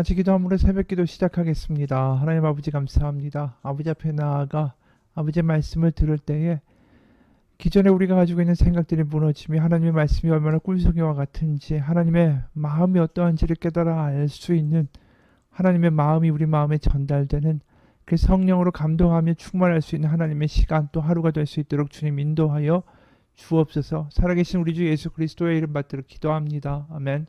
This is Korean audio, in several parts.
같이 기도함으로 새벽기도 시작하겠습니다. 하나님 아버지 감사합니다. 아버지 앞에 나아가 아버지의 말씀을 들을 때에 기존에 우리가 가지고 있는 생각들이 무너지며 하나님의 말씀이 얼마나 꿀송이와 같은지, 하나님의 마음이 어떠한지를 깨달아 알 수 있는, 하나님의 마음이 우리 마음에 전달되는 그 성령으로 감동하며 충만할 수 있는 하나님의 시간, 또 하루가 될 수 있도록 주님 인도하여 주옵소서. 살아계신 우리 주 예수 그리스도의 이름 받들어 기도합니다. 아멘.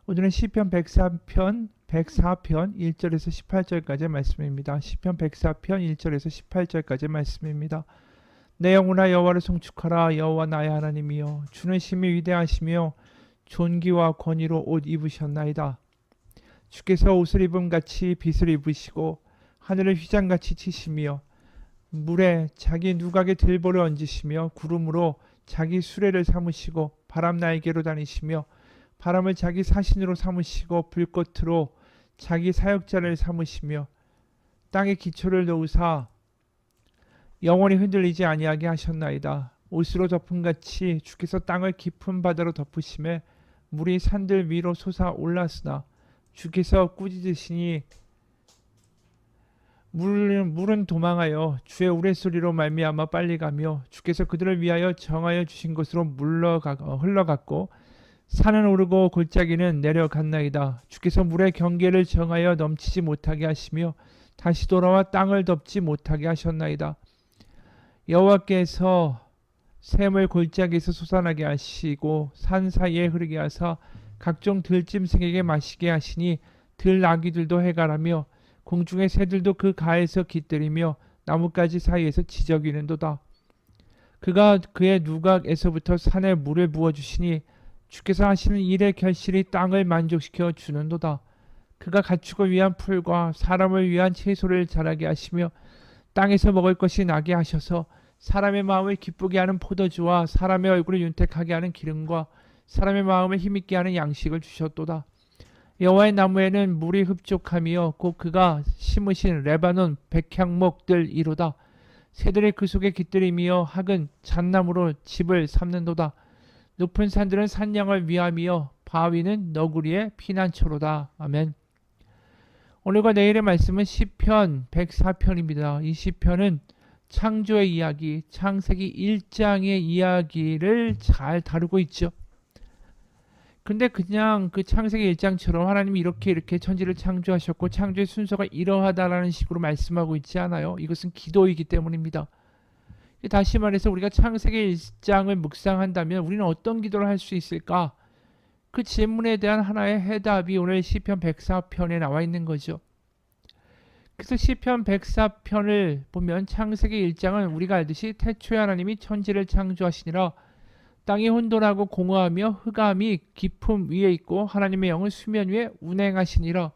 오늘은 시편 104편 1절에서 18절까지의 말씀입니다. 시편 104편 1절에서 18절까지의 말씀입니다. 내 영혼아 여호와를 송축하라. 여호와 나의 하나님이여, 주는 심히 위대하시며 존귀와 권위로 옷 입으셨나이다. 주께서 옷을 입음같이 빛을 입으시고 하늘을 휘장같이 치시며 물에 자기 누각에 들보를 얹으시며 구름으로 자기 수레를 삼으시고 바람 날개로 다니시며 바람을 자기 사신으로 삼으시고 불꽃으로 자기 사역자를 삼으시며 땅에 기초를 놓으사 영원히 흔들리지 아니하게 하셨나이다. 옷으로 덮음같이 주께서 땅을 깊은 바다로 덮으심에 물이 산들 위로 솟아 올랐으나 주께서 꾸짖으시니 물은 도망하여 주의 우레소리로 말미암아 빨리 가며 주께서 그들을 위하여 정하여 주신 곳으로 흘러갔고 산은 오르고 골짜기는 내려갔나이다. 주께서 물의 경계를 정하여 넘치지 못하게 하시며 다시 돌아와 땅을 덮지 못하게 하셨나이다. 여호와께서 샘을 골짜기에서 솟아나게 하시고 산 사이에 흐르게 하사 각종 들짐승에게 마시게 하시니 들나귀들도 해갈하며 공중의 새들도 그 가에서 깃들이며 나뭇가지 사이에서 지저귀는도다. 그가 그의 누각에서부터 산에 물을 부어주시니 주께서 하시는 일의 결실이 땅을 만족시켜 주는도다. 그가 가축을 위한 풀과 사람을 위한 채소를 자라게 하시며 땅에서 먹을 것이 나게 하셔서 사람의 마음을 기쁘게 하는 포도주와 사람의 얼굴을 윤택하게 하는 기름과 사람의 마음을 힘있게 하는 양식을 주셨도다. 여호와의 나무에는 물이 흡족하며 곧 그가 심으신 레바논 백향목들이로다. 새들이 그 속에 깃들이며 학은 잣나무로 집을 삼는도다. 높은 산들은 산양을 위하며 바위는 너구리의 피난처로다. 아멘. 오늘과 내일의 말씀은 시편 104편입니다. 이 시편은 창조의 이야기, 창세기 1장의 이야기를 잘 다루고 있죠. 근데 그냥 그 창세기 1장처럼 하나님이 이렇게 천지를 창조하셨고 창조의 순서가 이러하다라는 식으로 말씀하고 있지 않아요. 이것은 기도이기 때문입니다. 다시 말해서 우리가 창세기 1장을 묵상한다면 우리는 어떤 기도를 할 수 있을까? 그 질문에 대한 하나의 해답이 오늘 시편 104편에 나와 있는 거죠. 그래서 시편 104편을 보면 창세기 1장은 우리가 알듯이 태초에 하나님이 천지를 창조하시니라 땅이 혼돈하고 공허하며 흑암이 깊음 위에 있고 하나님의 영은 수면 위에 운행하시니라.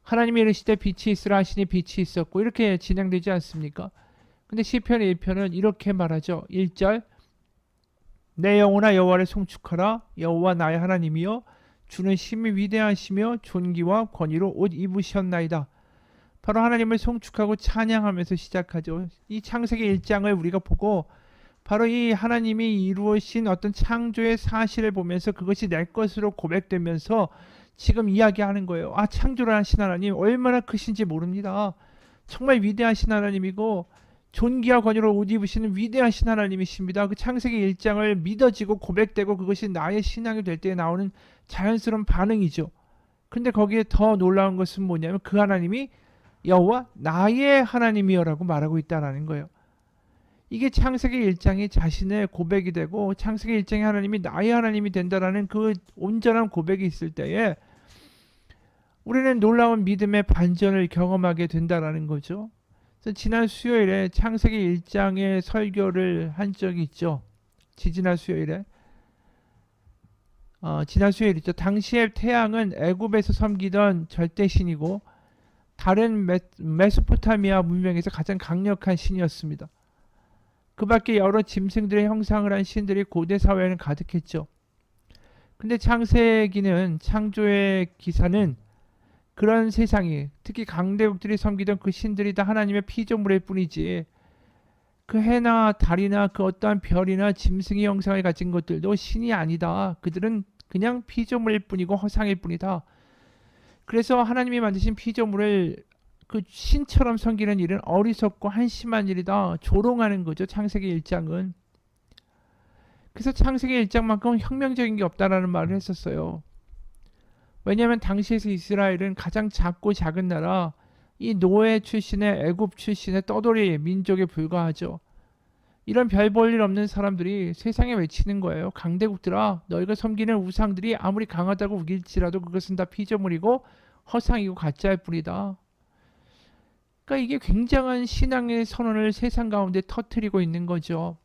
하나님이 이르시되 빛이 있으라 하시니 빛이 있었고, 이렇게 진행되지 않습니까? 근데 시편 1편은 이렇게 말하죠. 1절 내 영혼아 여호와를 송축하라. 여호와 나의 하나님이여, 주는 심히 위대하시며 존귀와 권위로 옷 입으셨나이다. 바로 하나님을 송축하고 찬양하면서 시작하죠. 이 창세기 1장을 우리가 보고 바로 이 하나님이 이루신 어떤 창조의 사실을 보면서 그것이 내 것으로 고백되면서 지금 이야기하는 거예요. 아, 창조를 하신 하나님 얼마나 크신지 모릅니다. 정말 위대하신 하나님이고 존귀와 권위로 옷 입으시는 위대하신 하나님이십니다. 그 창세기 1장을 믿어지고 고백되고 그것이 나의 신앙이 될 때 나오는 자연스러운 반응이죠. 근데 거기에 더 놀라운 것은 뭐냐면 그 하나님이 여호와 나의 하나님이여라고 말하고 있다는 거예요. 이게 창세기 1장이 자신의 고백이 되고 창세기 1장의 하나님이 나의 하나님이 된다라는 그 온전한 고백이 있을 때에 우리는 놀라운 믿음의 반전을 경험하게 된다라는 거죠. 그래서 지난 수요일에 창세기 1장의 설교를 한 적이 있죠. 지난 수요일에 지난 수요일이죠. 당시의 태양은 애굽에서 섬기던 절대신이고 다른 메소포타미아 문명에서 가장 강력한 신이었습니다. 그 밖에 여러 짐승들의 형상을 한 신들이 고대 사회에는 가득했죠. 근데 창세기는, 창조의 기사는 그런 세상이, 특히 강대국들이 섬기던 그 신들이 다 하나님의 피조물일 뿐이지 그 해나 달이나 그 어떠한 별이나 짐승의 형상을 가진 것들도 신이 아니다. 그들은 그냥 피조물일 뿐이고 허상일 뿐이다. 그래서 하나님이 만드신 피조물을 그 신처럼 섬기는 일은 어리석고 한심한 일이다. 조롱하는 거죠. 창세기 1장은. 그래서 창세기 1장만큼 혁명적인 게 없다라는 말을 했었어요. 왜냐하면 당시에서 이스라엘은 가장 작고 작은 나라, 이 노예 출신의 애굽 출신의 떠돌이 민족에 불과하죠. 이런 별 볼 일 없는 사람들이 세상에 외치는 거예요. 강대국들아, 너희가 섬기는 우상들이 아무리 강하다고 우길지라도 그것은 다 피조물이고 허상이고 가짜일 뿐이다. 그러니까 이게 굉장한 신앙의 선언을 세상 가운데 터뜨리고 있는 거죠.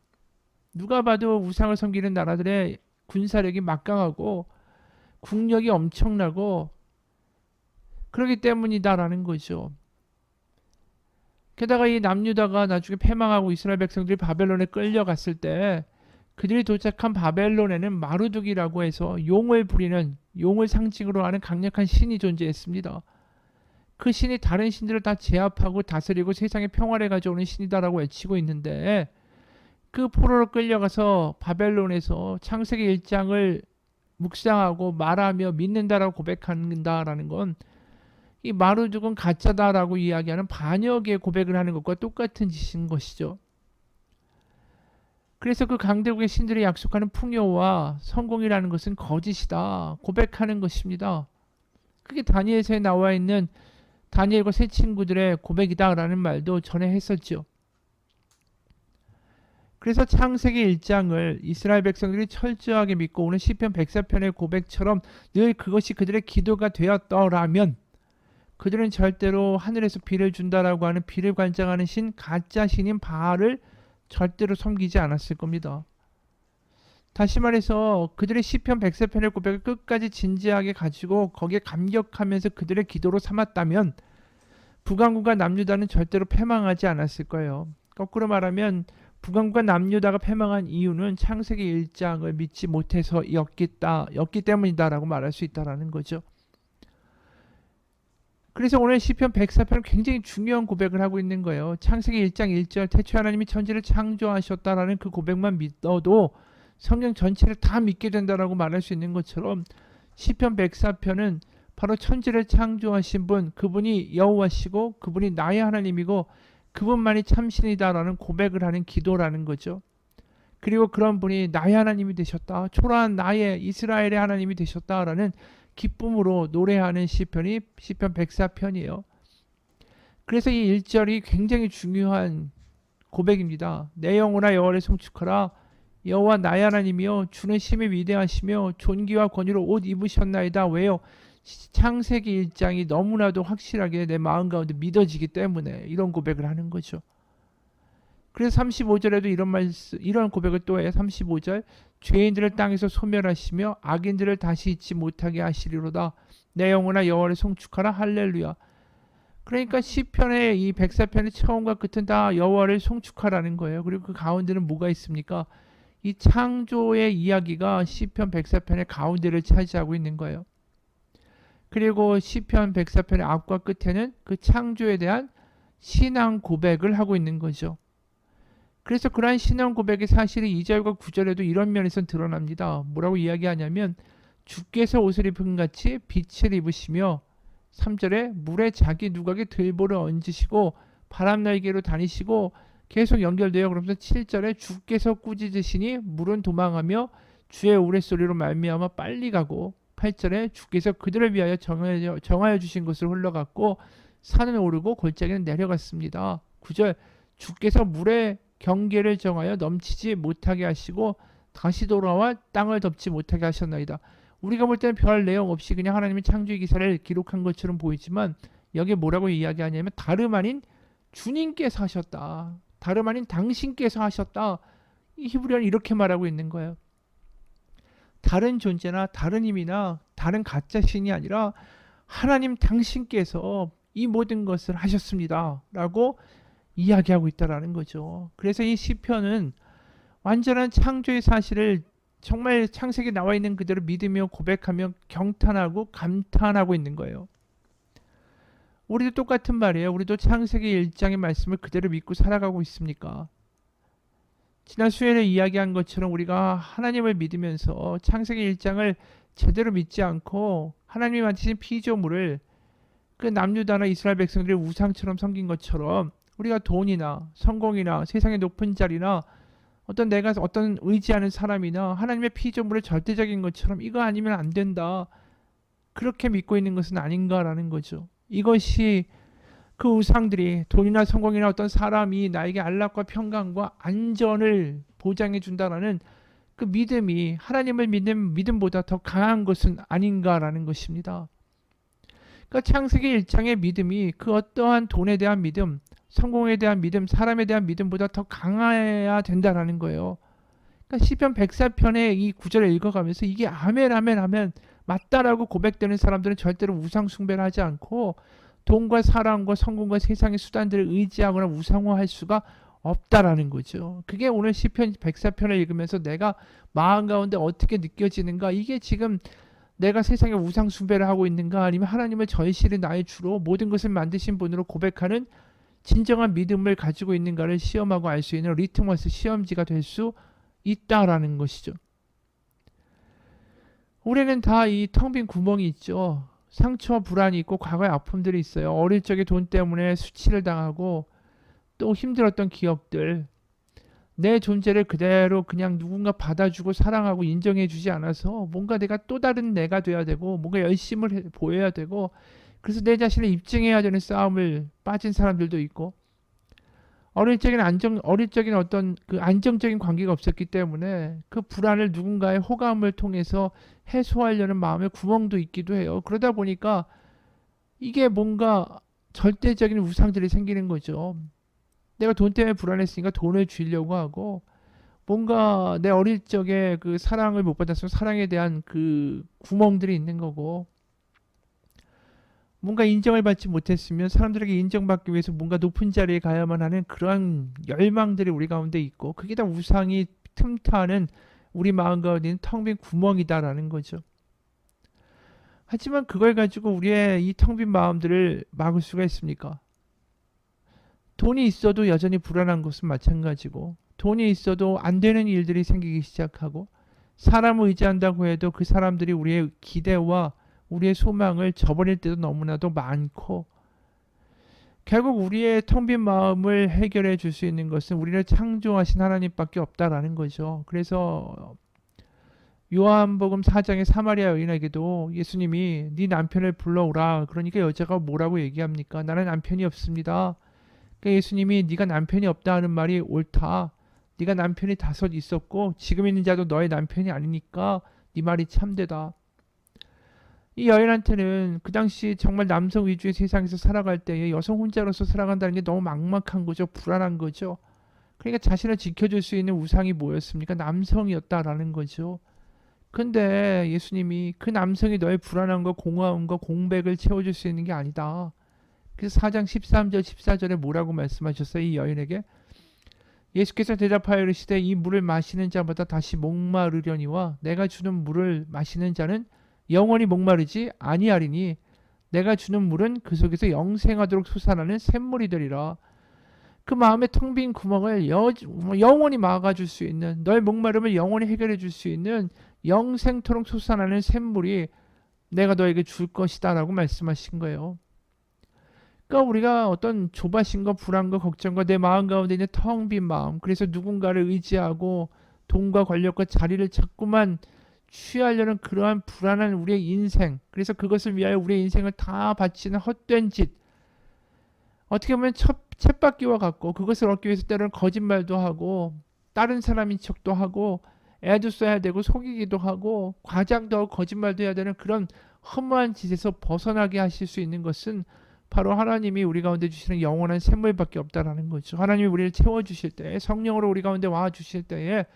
누가 봐도 우상을 섬기는 나라들의 군사력이 막강하고 국력이 엄청나고 그러기 때문이다라는 거죠. 게다가 이 남유다가 나중에 패망하고 이스라엘 백성들이 바벨론에 끌려갔을 때 그들이 도착한 바벨론에는 마루둑이라고 해서 용을 부리는, 용을 상징으로 하는 강력한 신이 존재했습니다. 그 신이 다른 신들을 다 제압하고 다스리고 세상에 평화를 가져오는 신이다라고 외치고 있는데, 그 포로로 끌려가서 바벨론에서 창세기 1장을 묵상하고 말하며 믿는다라고 고백한다라는 건 이 마루둑은 가짜다라고 이야기하는 반역의 고백을 하는 것과 똑같은 짓인 것이죠. 그래서 그 강대국의 신들이 약속하는 풍요와 성공이라는 것은 거짓이다 고백하는 것입니다. 그게 다니엘서에 나와 있는 다니엘과 세 친구들의 고백이다라는 말도 전에 했었죠. 그래서 창세기 1장을 이스라엘 백성들이 철저하게 믿고 오는 시편 104편의 고백처럼 늘 그것이 그들의 기도가 되었더라면 그들은 절대로 하늘에서 비를 준다라고 하는 비를 관장하는 신, 가짜 신인 바알을 절대로 섬기지 않았을 겁니다. 다시 말해서 그들의 시편 104편의 고백을 끝까지 진지하게 가지고 거기에 감격하면서 그들의 기도로 삼았다면 북왕국과 남유다는 절대로 패망하지 않았을 거예요. 거꾸로 말하면 북왕국과 남유다가 패망한 이유는 창세기 1장을 믿지 못해서였기 때문이다라고 말할 수 있다라는 거죠. 그래서 오늘 시편 104편은 굉장히 중요한 고백을 하고 있는 거예요. 창세기 1장 1절 태초에 하나님이 천지를 창조하셨다라는 그 고백만 믿어도 성경 전체를 다 믿게 된다라고 말할 수 있는 것처럼 시편 104편은 바로 천지를 창조하신 분, 그분이 여호와시고 그분이 나의 하나님이고 그분만이 참신이다라는 고백을 하는 기도라는 거죠. 그리고 그런 분이 나의 하나님이 되셨다, 초라한 나의 이스라엘의 하나님이 되셨다라는 기쁨으로 노래하는 시편이 시편 104편이에요. 그래서 이 1절이 굉장히 중요한 고백입니다. 내 영혼아 여호와를 송축하라. 여호와 나의 하나님이여 주는 심히 위대하시며 존귀와 권위로 옷 입으셨나이다. 왜요? 창세기 1장이 너무나도 확실하게 내 마음 가운데 믿어지기 때문에 이런 고백을 하는 거죠. 그래서 35절에도 이런 고백을 또 해요. 35절 죄인들을 땅에서 소멸하시며 악인들을 다시 잊지 못하게 하시리로다. 내 영혼아 여호와를 송축하라. 할렐루야. 그러니까 시편의 이 104편의 처음과 끝은 다 여호와를 송축하라는 거예요. 그리고 그 가운데는 뭐가 있습니까? 이 창조의 이야기가 시편 104편의 가운데를 차지하고 있는 거예요. 그리고 시편 104편의 앞과 끝에는 그 창조에 대한 신앙 고백을 하고 있는 거죠. 그래서 그러한 신앙 고백의 사실이 2절과 9절에도 이런 면에서 드러납니다. 뭐라고 이야기하냐면 주께서 옷을 입은 같이 빛을 입으시며 3절에 물에 자기 누각에 들보를 얹으시고 바람 날개로 다니시고 계속 연결돼요. 그러면서 7절에 주께서 꾸짖으시니 물은 도망하며 주의 우레소리로 말미암아 빨리 가고 8절에 주께서 그들을 위하여 정하여 주신 곳으로 흘러갔고 산은 오르고 골짜기는 내려갔습니다. 9절 주께서 물의 경계를 정하여 넘치지 못하게 하시고 다시 돌아와 땅을 덮지 못하게 하셨나이다. 우리가 볼 때는 별 내용 없이 그냥 하나님의 창조의 기사를 기록한 것처럼 보이지만 여기에 뭐라고 이야기하냐면 다름 아닌 주님께서 하셨다. 다름 아닌 당신께서 하셨다. 이 히브리어는 이렇게 말하고 있는 거예요. 다른 존재나 다른 힘이나 다른 가짜 신이 아니라 하나님 당신께서 이 모든 것을 하셨습니다. 라고 이야기하고 있다라는 거죠. 그래서 이 시편은 완전한 창조의 사실을 정말 창세기에 나와 있는 그대로 믿으며 고백하며 경탄하고 감탄하고 있는 거예요. 우리도 똑같은 말이에요. 우리도 창세기 1장의 말씀을 그대로 믿고 살아가고 있습니까? 지난 수요일에 이야기한 것처럼 우리가 하나님을 믿으면서 창세기 1장을 제대로 믿지 않고 하나님이 만드신 피조물을 그 남유다나 이스라엘 백성들이 우상처럼 섬긴 것처럼 우리가 돈이나 성공이나 세상의 높은 자리나 어떤 내가 어떤 의지하는 사람이나 하나님의 피조물의 절대적인 것처럼 이거 아니면 안 된다. 그렇게 믿고 있는 것은 아닌가라는 거죠. 이것이 그 우상들이 돈이나 성공이나 어떤 사람이 나에게 안락과 평강과 안전을 보장해 준다라는 그 믿음이 하나님을 믿는 믿음보다 더 강한 것은 아닌가라는 것입니다. 그러니까 창세기 1장의 믿음이 그 어떠한 돈에 대한 믿음, 성공에 대한 믿음, 사람에 대한 믿음보다 더 강해야 된다라는 거예요. 그러니까 시편 104편의 이 구절을 읽어가면서 이게 아멘 아멘 아멘 맞다라고 고백되는 사람들은 절대로 우상 숭배를 하지 않고 돈과 사랑과 성공과 세상의 수단들을 의지하거나 우상화할 수가 없다라는 거죠. 그게 오늘 시편 104편을 읽으면서 내가 마음 가운데 어떻게 느껴지는가, 이게 지금 내가 세상에 우상 숭배를 하고 있는가, 아니면 하나님을 절실히 나의 주로 모든 것을 만드신 분으로 고백하는 진정한 믿음을 가지고 있는가를 시험하고 알 수 있는 리트머스 시험지가 될 수 있다라는 것이죠. 우리는 다 이 텅 빈 구멍이 있죠. 상처와 불안이 있고 과거의 아픔들이 있어요. 어릴 적에 돈 때문에 수치를 당하고 또 힘들었던 기억들, 내 존재를 그대로 그냥 누군가 받아주고 사랑하고 인정해주지 않아서 뭔가 내가 또 다른 내가 돼야 되고 뭔가 열심을 보여야 되고 그래서 내 자신을 입증해야 되는 싸움을 빠진 사람들도 있고, 어릴 적에는 어떤 그 안정적인 관계가 없었기 때문에 그 불안을 누군가의 호감을 통해서 해소하려는 마음의 구멍도 있기도 해요. 그러다 보니까 이게 뭔가 절대적인 우상들이 생기는 거죠. 내가 돈 때문에 불안했으니까 돈을 주려고 하고, 뭔가 내 어릴 적에 그 사랑을 못 받았으면 사랑에 대한 그 구멍들이 있는 거고, 뭔가 인정을 받지 못했으면 사람들에게 인정받기 위해서 뭔가 높은 자리에 가야만 하는 그런 열망들이 우리 가운데 있고, 그게 다 우상이 틈타는 우리 마음 가운데 있는 텅 빈 구멍이다라는 거죠. 하지만 그걸 가지고 우리의 이 텅 빈 마음들을 막을 수가 있습니까? 돈이 있어도 여전히 불안한 것은 마찬가지고, 돈이 있어도 안 되는 일들이 생기기 시작하고, 사람을 의지한다고 해도 그 사람들이 우리의 기대와 우리의 소망을 저버릴 때도 너무나도 많고, 결국 우리의 텅 빈 마음을 해결해 줄 수 있는 것은 우리를 창조하신 하나님밖에 없다라는 거죠. 그래서 요한복음 4장의 사마리아 여인에게도 예수님이 네 남편을 불러오라, 그러니까 여자가 뭐라고 얘기합니까? 나는 남편이 없습니다. 그러니까 예수님이 네가 남편이 없다 하는 말이 옳다. 네가 남편이 5 있었고 지금 있는 자도 너의 남편이 아니니까 네 말이 참되다. 이 여인한테는 그 당시 정말 남성 위주의 세상에서 살아갈 때에 여성 혼자로서 살아간다는 게 너무 막막한 거죠. 불안한 거죠. 그러니까 자신을 지켜줄 수 있는 우상이 뭐였습니까? 남성이었다라는 거죠. 근데 예수님이 그 남성이 너의 불안함과 공허함과 공백을 채워줄 수 있는 게 아니다. 그래서 4장 13절 14절에 뭐라고 말씀하셨어요? 이 여인에게 예수께서 대답하여 이르시되 이 물을 마시는 자마다 다시 목마르려니와 내가 주는 물을 마시는 자는 영원히 목마르지 아니하리니 내가 주는 물은 그 속에서 영생하도록 솟아나는 샘물이 되리라. 그 마음의 텅 빈 구멍을 영원히 막아줄 수 있는, 너의 목마름을 영원히 해결해 줄 수 있는 영생토록 솟아나는 샘물이 내가 너에게 줄 것이다 라고 말씀하신 거예요. 그러니까 우리가 어떤 조바심과 불안과 걱정과 내 마음 가운데 있는 텅 빈 마음, 그래서 누군가를 의지하고 돈과 권력과 자리를 자꾸만 취하려는 그러한 불안한 우리의 인생, 그래서 그것을 위하여 우리의 인생을 다 바치는 헛된 짓, 어떻게 보면 쳇바퀴와 같고, 그것을 얻기 위해서 때로는 거짓말도 하고 다른 사람인 척도 하고 애도 써야 되고 속이기도 하고 과장도 하고 거짓말도 해야 되는 그런 허무한 짓에서 벗어나게 하실 수 있는 것은 바로 하나님이 우리 가운데 주시는 영원한 샘물밖에 없다라는 거죠. 하나님이 우리를 채워주실 때, 성령으로 우리 가운데 와주실 때에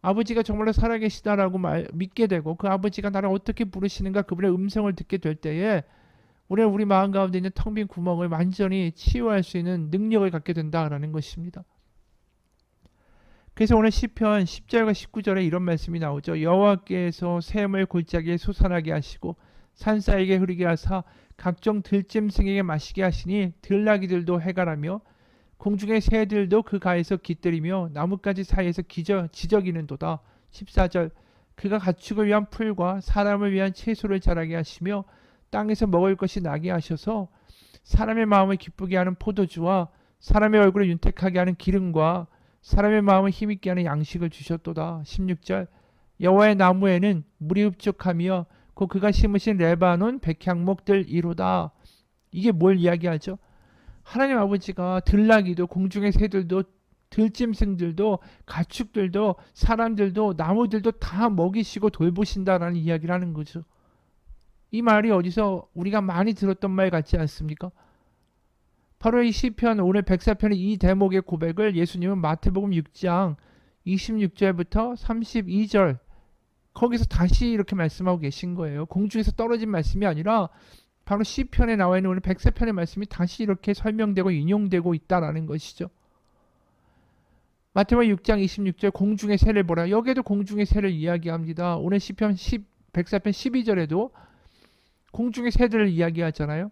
아버지가 정말로 살아계시다라고 믿게 되고, 그 아버지가 나를 어떻게 부르시는가 그분의 음성을 듣게 될 때에 우리는 우리 마음 가운데 있는 텅 빈 구멍을 완전히 치유할 수 있는 능력을 갖게 된다라는 것입니다. 그래서 오늘 시편 10절과 19절에 이런 말씀이 나오죠. 여호와께서 샘을 골짜기에 솟아나게 하시고 산사에게 흐르게 하사 각종 들짐승에게 마시게 하시니 들나귀들도 해갈하며 공중의 새들도 그 가에서 깃들이며 나뭇가지 사이에서 지저귀는도다. 14절 그가 가축을 위한 풀과 사람을 위한 채소를 자라게 하시며 땅에서 먹을 것이 나게 하셔서 사람의 마음을 기쁘게 하는 포도주와 사람의 얼굴을 윤택하게 하는 기름과 사람의 마음을 힘있게 하는 양식을 주셨도다. 16절 여호와의 나무에는 물이 흡족하며 곧 그가 심으신 레바논 백향목들 이로다. 이게 뭘 이야기하죠? 하나님 아버지가 들나귀도 공중의 새들도 들짐승들도 가축들도 사람들도 나무들도 다 먹이시고 돌보신다라는 이야기를 하는 거죠. 이 말이 어디서 우리가 많이 들었던 말 같지 않습니까? 바로 이 시편 오늘 104편의 이 대목의 고백을 예수님은 마태복음 6장 26절부터 32절 거기서 다시 이렇게 말씀하고 계신 거예요. 공중에서 떨어진 말씀이 아니라 바로 시편에 나와 있는 오늘 104편의 말씀이 다시 이렇게 설명되고 인용되고 있다라는 것이죠. 마태복음 6장 26절 공중의 새를 보라. 여기에도 공중의 새를 이야기합니다. 오늘 시편 104편 12절에도 공중의 새들을 이야기하잖아요.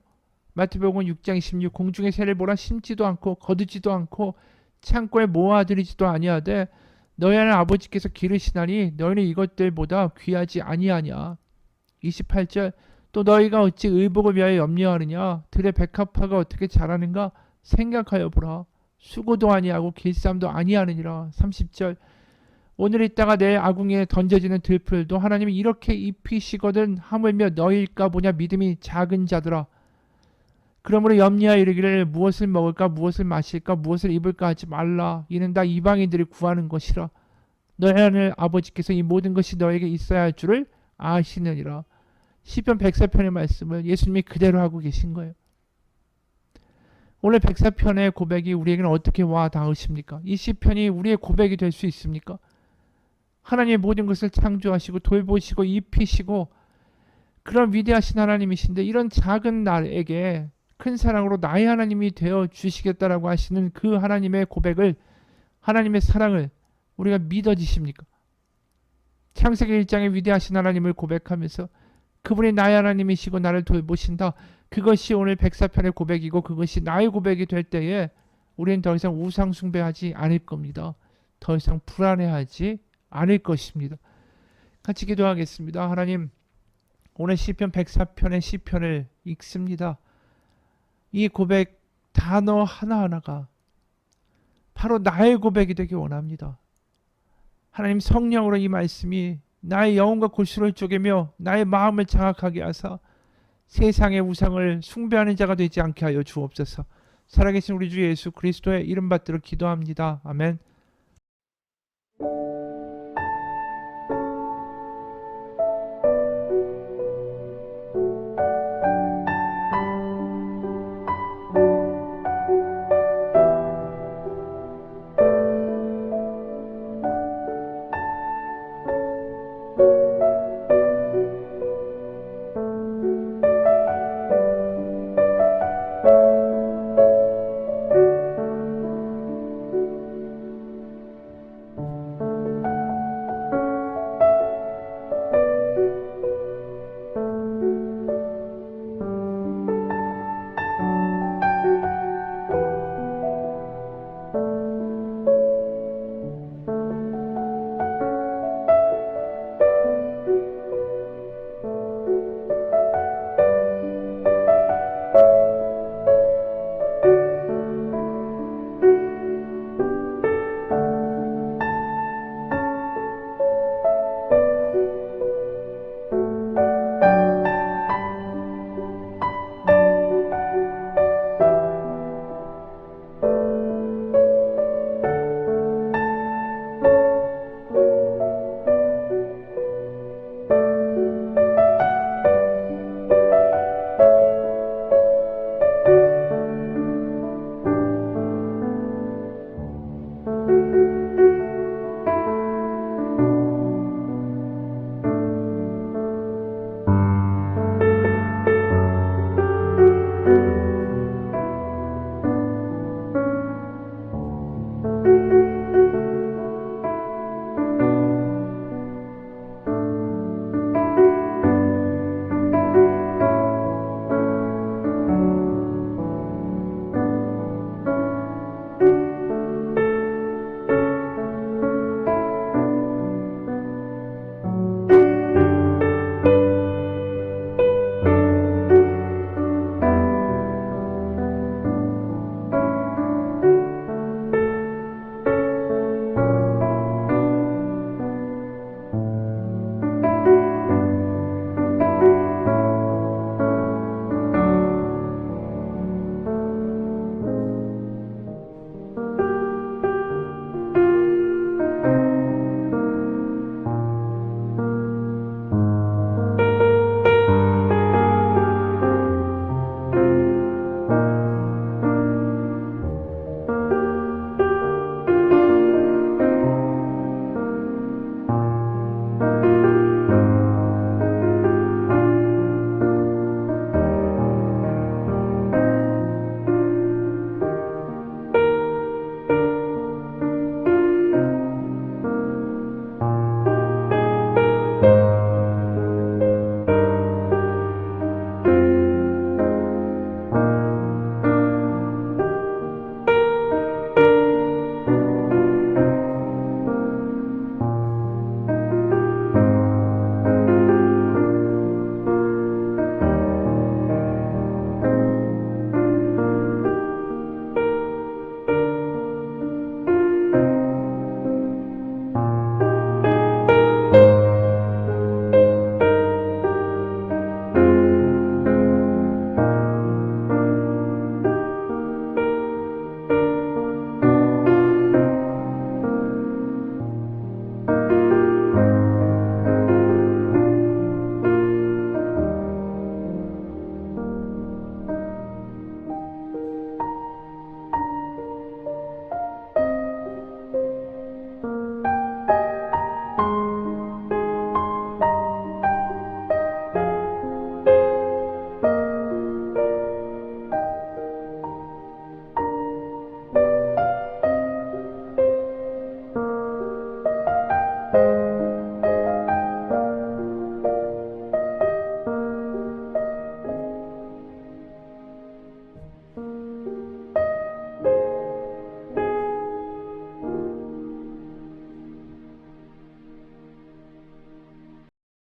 마태복음 6장 26 공중의 새를 보라. 심지도 않고 거두지도 않고 창고에 모아들이지도 아니하되 너희 하나님 아버지께서 기르시나니 너희는 이것들보다 귀하지 아니하냐. 28절 또 너희가 어찌 의복을 위하여 염려하느냐. 들의 백합화가 어떻게 자라는가 생각하여 보라. 수고도 아니하고 길쌈도 아니하느니라. 30절 오늘 있다가 내일 아궁이에 던져지는 들풀도 하나님이 이렇게 입히시거든 하물며 너희일까 보냐. 믿음이 작은 자들아. 그러므로 염려하여 이르기를 무엇을 먹을까 무엇을 마실까 무엇을 입을까 하지 말라. 이는 다 이방인들이 구하는 것이라. 너희 하나님 아버지께서 이 모든 것이 너에게 있어야 할 줄을 아시느니라. 시편 104편의 말씀을 예수님이 그대로 하고 계신 거예요. 오늘 104편의 고백이 우리에게는 어떻게 와 닿으십니까? 이 시편이 우리의 고백이 될 수 있습니까? 하나님의 모든 것을 창조하시고 돌보시고 입히시고 그런 위대하신 하나님이신데 이런 작은 나에게 큰 사랑으로 나의 하나님이 되어 주시겠다라고 하시는 그 하나님의 고백을 하나님의 사랑을 우리가 믿어지십니까? 창세기 1장의 위대하신 하나님을 고백하면서 그분이 나의 하나님이시고 나를 돌보신다. 그것이 오늘 104편의 고백이고 그것이 나의 고백이 될 때에 우리는 더 이상 우상 숭배하지 않을 겁니다. 더 이상 불안해하지 않을 것입니다. 같이 기도하겠습니다. 하나님 오늘 시편 104편의 시편을 읽습니다. 이 고백 단어 하나하나가 바로 나의 고백이 되기 원합니다. 하나님 성령으로 이 말씀이 나의 영혼과 골수를 쪼개며 나의 마음을 장악하게 하사 세상의 우상을 숭배하는 자가 되지 않게 하여 주옵소서. 살아계신 우리 주 예수 그리스도의 이름 받들어 기도합니다. 아멘.